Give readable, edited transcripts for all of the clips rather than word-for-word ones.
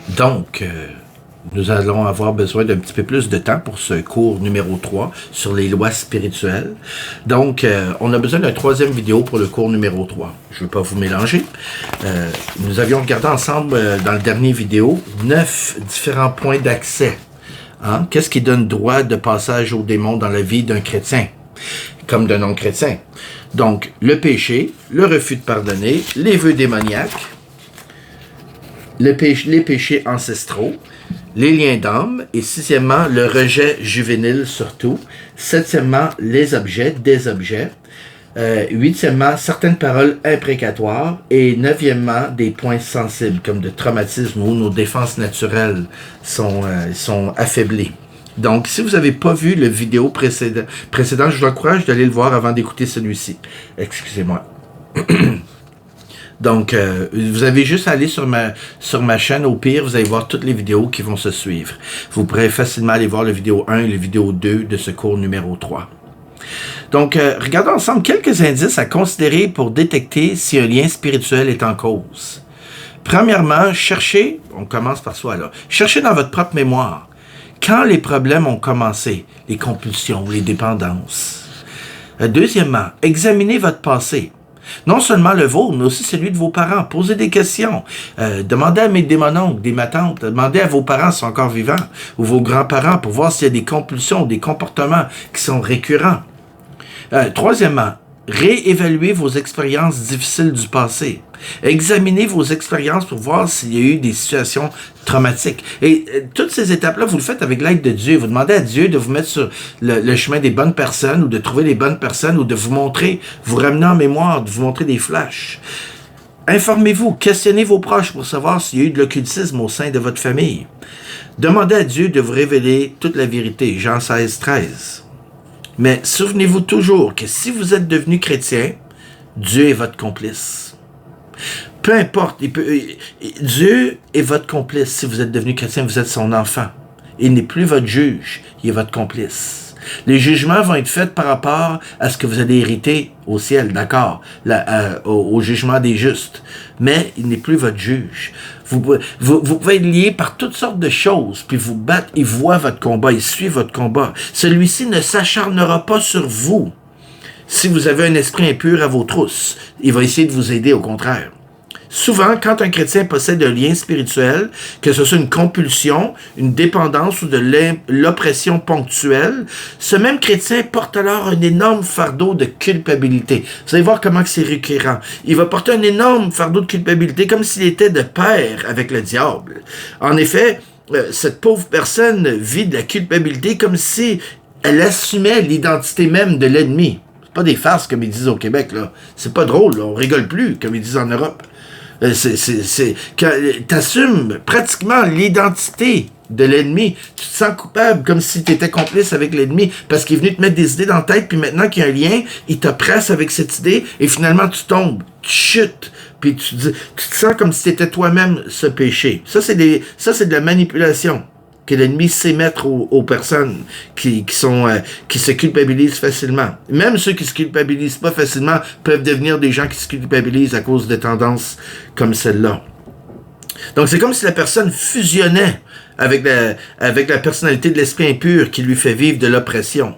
Donc, nous allons avoir besoin d'un petit peu plus de temps pour ce cours numéro 3 sur les lois spirituelles. Donc, on a besoin d'une troisième vidéo pour le cours numéro 3. Je ne veux pas vous mélanger. Nous avions regardé ensemble, dans le dernier vidéo, 9 différents points d'accès. Hein? Qu'est-ce qui donne droit de passage au démon dans la vie d'un chrétien, comme d'un non-chrétien? Donc, le péché, le refus de pardonner, les vœux démoniaques, les péchés ancestraux, les liens d'âme, et sixièmement, le rejet juvénile surtout, septièmement, les objets, des objets, huitièmement, certaines paroles imprécatoires, et neuvièmement, des points sensibles, comme de traumatisme où nos défenses naturelles sont affaiblies. Donc, si vous n'avez pas vu le vidéo précédent, je vous encourage d'aller le voir avant d'écouter celui-ci. Excusez-moi. Donc, vous avez juste à aller sur ma chaîne. Au pire, vous allez voir toutes les vidéos qui vont se suivre. Vous pourrez facilement aller voir le vidéo 1 et le vidéo 2 de ce cours numéro 3. Donc, regardons ensemble quelques indices à considérer pour détecter si un lien spirituel est en cause. Premièrement, cherchez, on commence par soi là, cherchez dans votre propre mémoire. Quand les problèmes ont commencé, les compulsions, les dépendances. Deuxièmement, examinez votre passé. Non seulement le vôtre, mais aussi celui de vos parents. Posez des questions. Demandez à mes mononcles, ma tante, demandez à vos parents s'ils sont encore vivants, ou vos grands-parents, pour voir s'il y a des compulsions, des comportements qui sont récurrents. Troisièmement, réévaluez vos expériences difficiles du passé. Examinez vos expériences pour voir s'il y a eu des situations traumatiques. Et toutes ces étapes-là, vous le faites avec l'aide de Dieu. Vous demandez à Dieu de vous mettre sur le chemin des bonnes personnes, ou de trouver les bonnes personnes, ou de vous montrer, vous ramener en mémoire, de vous montrer des flashs. Informez-vous, questionnez vos proches pour savoir s'il y a eu de l'occultisme au sein de votre famille. Demandez à Dieu de vous révéler toute la vérité. Jean 16, 13. Mais souvenez-vous toujours que si vous êtes devenu chrétien, Dieu est votre complice. Peu importe, Dieu est votre complice. Si vous êtes devenu chrétien, vous êtes son enfant. Il n'est plus votre juge, il est votre complice. Les jugements vont être faits par rapport à ce que vous allez hériter au ciel, d'accord, au jugement des justes. Mais il n'est plus votre juge. Vous pouvez être lié par toutes sortes de choses, puis vous battre, il voit votre combat, il suit votre combat. Celui-ci ne s'acharnera pas sur vous. Si vous avez un esprit impur à vos trousses, il va essayer de vous aider au contraire. Souvent, quand un chrétien possède un lien spirituel, que ce soit une compulsion, une dépendance ou de l'oppression ponctuelle, ce même chrétien porte alors un énorme fardeau de culpabilité. Vous allez voir comment c'est récurrent. Il va porter un énorme fardeau de culpabilité comme s'il était de pair avec le diable. En effet, cette pauvre personne vit de la culpabilité comme si elle assumait l'identité même de l'ennemi. C'est pas des farces comme ils disent au Québec, là. C'est pas drôle, là. On rigole plus, comme ils disent en Europe. T'assumes pratiquement l'identité de l'ennemi. Tu te sens coupable comme si tu étais complice avec l'ennemi parce qu'il est venu te mettre des idées dans la tête, puis maintenant qu'il y a un lien, il t'oppresse avec cette idée et finalement tu tombes, tu chutes, puis tu te sens comme si c'était toi-même ce péché. Ça, c'est de la manipulation que l'ennemi sait mettre aux personnes qui se culpabilisent facilement. Même ceux qui se culpabilisent pas facilement peuvent devenir des gens qui se culpabilisent à cause de tendances comme celle-là. Donc, c'est comme si la personne fusionnait avec la personnalité de l'esprit impur qui lui fait vivre de l'oppression.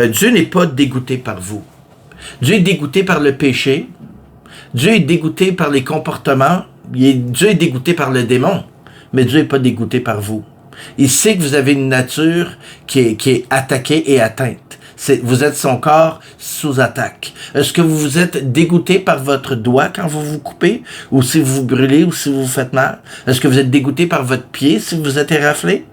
Dieu n'est pas dégoûté par vous. Dieu est dégoûté par le péché. Dieu est dégoûté par les comportements. Dieu est dégoûté par le démon. Mais Dieu n'est pas dégoûté par vous. Il sait que vous avez une nature qui est attaquée et atteinte. Vous êtes son corps sous attaque. Est-ce que vous vous êtes dégoûté par votre doigt quand vous vous coupez? Ou si vous vous brûlez ou si vous vous faites mal? Est-ce que vous êtes dégoûté par votre pied si vous êtes éraflé?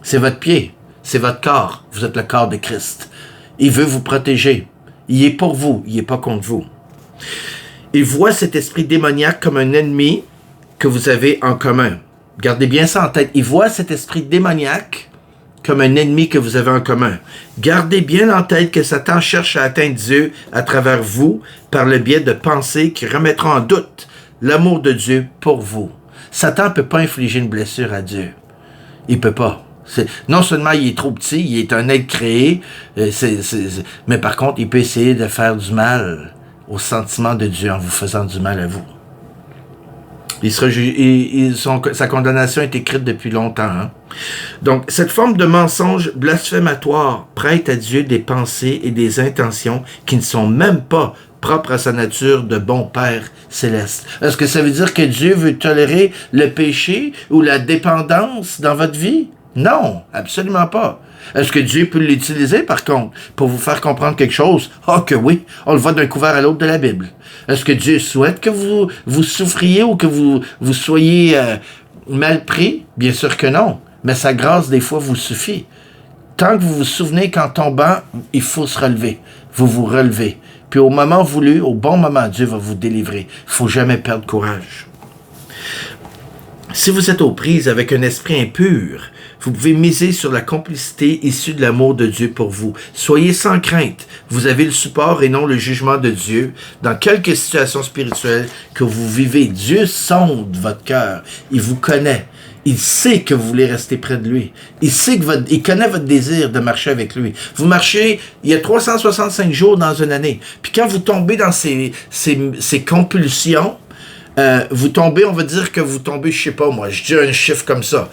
C'est votre pied. C'est votre corps. Vous êtes le corps de Christ. Il veut vous protéger. Il est pour vous. Il n'est pas contre vous. Il voit cet esprit démoniaque comme un ennemi que vous avez en commun. Gardez bien ça en tête. Il voit cet esprit démoniaque comme un ennemi que vous avez en commun. Gardez bien en tête que Satan cherche à atteindre Dieu à travers vous par le biais de pensées qui remettront en doute l'amour de Dieu pour vous. Satan ne peut pas infliger une blessure à Dieu. Il peut pas. Non seulement il est trop petit, il est un être créé, mais par contre, il peut essayer de faire du mal au sentiment de Dieu en vous faisant du mal à vous. Sa condamnation est écrite depuis longtemps. Hein? Donc, cette forme de mensonge blasphématoire prête à Dieu des pensées et des intentions qui ne sont même pas propres à sa nature de bon Père céleste. Est-ce que ça veut dire que Dieu veut tolérer le péché ou la dépendance dans votre vie? Non, absolument pas. Est-ce que Dieu peut l'utiliser, par contre, pour vous faire comprendre quelque chose? Ah que oui, on le voit d'un couvert à l'autre de la Bible. Est-ce que Dieu souhaite que vous souffriez ou que vous soyez mal pris? Bien sûr que non. Mais sa grâce, des fois, vous suffit. Tant que vous vous souvenez qu'en tombant, il faut se relever. Vous vous relevez. Puis au moment voulu, au bon moment, Dieu va vous délivrer. Il ne faut jamais perdre courage. Si vous êtes aux prises avec un esprit impur, vous pouvez miser sur la complicité issue de l'amour de Dieu pour vous. Soyez sans crainte. Vous avez le support et non le jugement de Dieu dans quelque situation spirituelle que vous vivez. Dieu sonde votre cœur. Il vous connaît. Il sait que vous voulez rester près de lui. Il sait que il connaît votre désir de marcher avec lui. Vous marchez, il y a 365 jours dans une année. Puis quand vous tombez dans ces compulsions, vous tombez, on va dire que vous tombez, je sais pas moi, je dis un chiffre comme ça.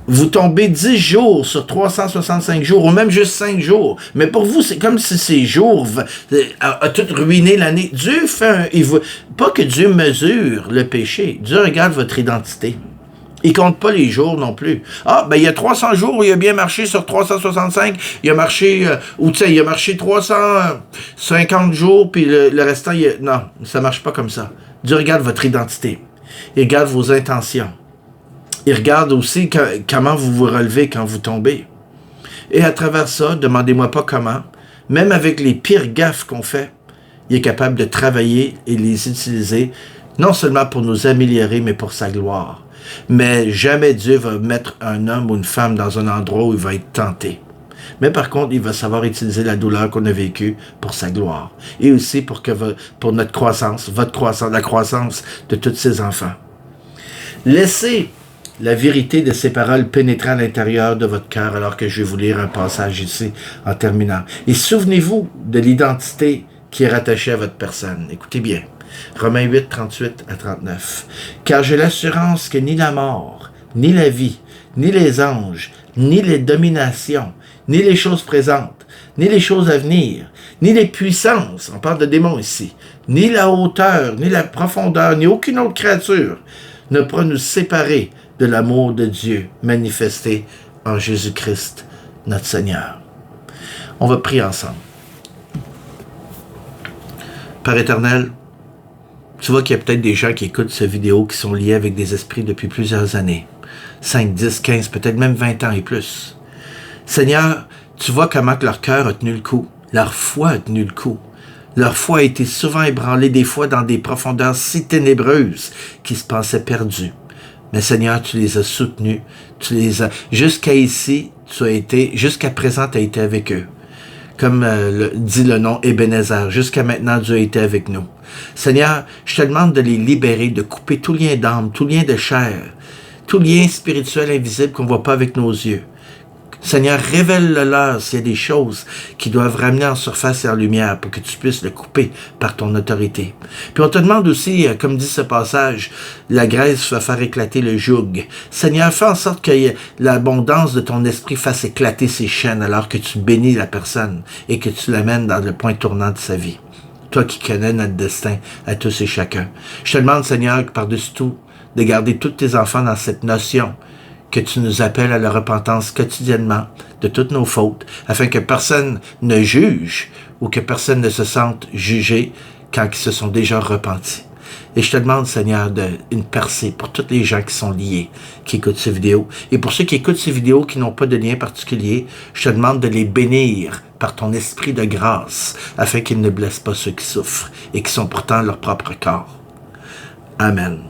Vous tombez 10 jours sur 365 jours, ou même juste 5 jours. Mais pour vous, c'est comme si ces jours a tout ruiné l'année. Dieu fait pas que Dieu mesure le péché. Dieu regarde votre identité. Il compte pas les jours non plus. Ah, ben il y a 300 jours, il a bien marché sur 365. Il a marché, il a marché 350 jours, puis le restant, non, ça marche pas comme ça. Dieu regarde votre identité. Il regarde vos intentions. Il regarde aussi comment vous vous relevez quand vous tombez. Et à travers ça, demandez-moi pas comment, même avec les pires gaffes qu'on fait, il est capable de travailler et les utiliser, non seulement pour nous améliorer, mais pour sa gloire. Mais jamais Dieu va mettre un homme ou une femme dans un endroit où il va être tenté. Mais par contre, il va savoir utiliser la douleur qu'on a vécue pour sa gloire. Et aussi pour notre croissance, votre croissance, la croissance de tous ses enfants. Laissez la vérité de ces paroles pénétrer à l'intérieur de votre cœur alors que je vais vous lire un passage ici en terminant. Et souvenez-vous de l'identité qui est rattachée à votre personne. Écoutez bien. Romains 8, 38 à 39. « Car j'ai l'assurance que ni la mort, ni la vie, ni les anges, ni les dominations, ni les choses présentes, ni les choses à venir, ni les puissances, on parle de démons ici, ni la hauteur, ni la profondeur, ni aucune autre créature ne pourra nous séparer de l'amour de Dieu manifesté en Jésus-Christ, notre Seigneur. » On va prier ensemble. Père éternel, tu vois qu'il y a peut-être des gens qui écoutent cette vidéo qui sont liés avec des esprits depuis plusieurs années. 5, 10, 15, peut-être même 20 ans et plus. Seigneur, tu vois comment que leur cœur a tenu le coup. Leur foi a tenu le coup. Leur foi a été souvent ébranlée, des fois dans des profondeurs si ténébreuses qu'ils se pensaient perdus. Mais Seigneur, tu les as soutenus. Jusqu'à ici, jusqu'à présent, tu as été avec eux. Comme dit le nom Ebenezer, jusqu'à maintenant, Dieu a été avec nous. Seigneur, je te demande de les libérer, de couper tout lien d'âme, tout lien de chair, tout lien spirituel invisible qu'on ne voit pas avec nos yeux. Seigneur, révèle-le-leur s'il y a des choses qui doivent ramener en surface et en lumière pour que tu puisses le couper par ton autorité. Puis on te demande aussi, comme dit ce passage, la graisse va faire éclater le joug. Seigneur, fais en sorte que l'abondance de ton esprit fasse éclater ses chaînes alors que tu bénis la personne et que tu l'amènes dans le point tournant de sa vie. Toi qui connais notre destin à tous et chacun. Je te demande, Seigneur, par-dessus tout, de garder tous tes enfants dans cette notion que tu nous appelles à la repentance quotidiennement de toutes nos fautes, afin que personne ne juge ou que personne ne se sente jugé quand ils se sont déjà repentis. Et je te demande, Seigneur, une percée pour tous les gens qui sont liés, qui écoutent ces vidéos. Et pour ceux qui écoutent ces vidéos qui n'ont pas de lien particulier, je te demande de les bénir par ton esprit de grâce, afin qu'ils ne blessent pas ceux qui souffrent et qui sont pourtant leur propre corps. Amen.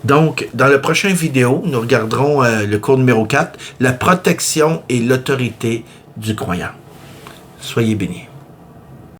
Donc, dans la prochaine vidéo, nous regarderons le cours numéro 4, la protection et l'autorité du croyant. Soyez bénis.